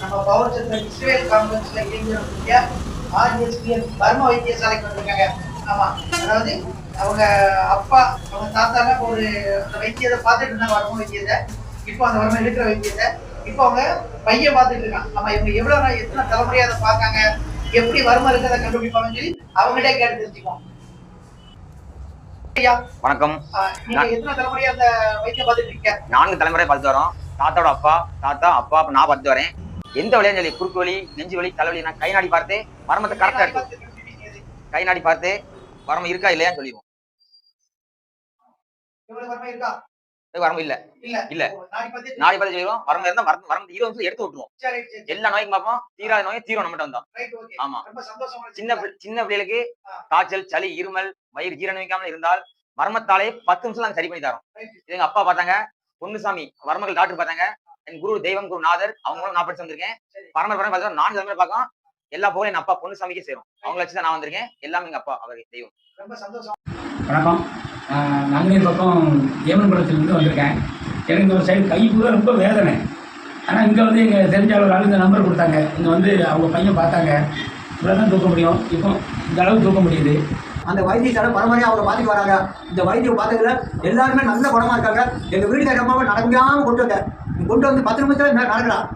நம்ம பவர் சத்திர இஸ்ரேல் கான்ஃபரன்ஸ்ல இயங்கிய ஆர்எஸ்பிஎல் பர்மா வைத்தியசாலைக்கு வந்திருக்காங்க. ஆமா, அதாவது அவங்க அப்பா அவங்க தாத்தால ஒரு அந்த வைத்தியத்தை பார்த்துட்டு இருந்தாங்க, வர்ம வைத்தியத்தை. இப்போ அந்த வர்மம் இருக்கிற வைத்தியத்தை இப்போ அவங்க பையன் பார்த்துட்டு இருக்காங்க. ஆமா, இவங்க எவ்வளவு எத்தனை தலைமுறையா அதை பார்க்காங்க, எப்படி வர்மம் இருக்கிறத கண்டுபிடிப்பாங்கன்னு சொல்லி அவங்ககிட்டே கேட்டு தெரிஞ்சுக்குவோம். வணக்கம். நீங்க எத்தனை தலைமுறையா அந்த வைத்தியம் பார்த்துட்டு இருக்கீங்க? 4 தலைமுறை பார்த்து வரோம். தாத்தாவோட அப்பா, தாத்தா, அப்பா, நான் பார்த்து வரேன். எந்த வழியான்னு சொல்லி குறுக்கு வலி, நெஞ்சு வலி, தலைவலி நான் கை நாடி பார்த்து மரமத்தை கரெக்டா எடுத்து கை நாடி பார்த்து வரம்பு இருக்கா இல்லையான்னு சொல்லிடுவோம். வரம்பு இல்ல இல்ல நாடி பார்த்து சொல்லிடுவோம். வரம்பு இருந்தா வரம்பு 20 நிமிஷம் எடுத்து விட்டுருவோம். எல்லா நோய்க்கும் பார்ப்போம். தீராத நோயை தீரும் நம்மகிட்ட வந்தோம். ஆமா, சின்ன பிள்ளைகளுக்கு காய்ச்சல், சளி, இருமல், வயிறு ஜீரணிக்காமல் இருந்தால் மர்மத்தாலே 10 நிமிஷம் நாங்க சரி பண்ணி தரோம். எங்க அப்பா பார்த்தாங்க, பொன்னுசாமி வர்மங்கள் டாக்டர் பார்த்தாங்க. என் குரு தெய்வம் குருநாதர், அவங்களும் நான் படிச்சு வந்திருக்கேன். பரம்பரை பார்த்தா 4 தலைமுறை பார்க்கலாம். எல்லா போகலும் என் அப்பா பொன்னுசாமிக்கே சேரும். அவங்கள வச்சுதான் நான் வந்திருக்கேன். எல்லாமே எங்க அப்பா அவர் தெய்வம். ரொம்ப சந்தோஷம். வணக்கம். நாங்கள் பக்கம் ஏமன்புரத்துலேருந்து வந்திருக்கேன். எனக்கு இந்த ஒரு சைடு கை பூரா ரொம்ப வேதனை. ஆனால் இங்கே வந்து எங்கள் தெரிஞ்ச ஒரு ஆள் இந்த நம்பர் கொடுத்தாங்க. இங்கே வந்து அவங்க பையன் பார்த்தாங்க. இவ்வளோ தான் தூக்க முடியும், இப்போ இந்த அளவு தூக்க முடியுது. அந்த வைத்தியசாலை பரம்பரையாக அவங்க பார்த்துட்டு வராங்க. இந்த வைத்தியம் பார்த்ததுல எல்லாருமே நல்ல குணமாக இருக்காங்க. எங்கள் வீட்டுக்கார அம்மாவை நடக்க முடியாமல் கொண்டு வந்து 10 நிமிஷத்தில் நடக்கலாம்.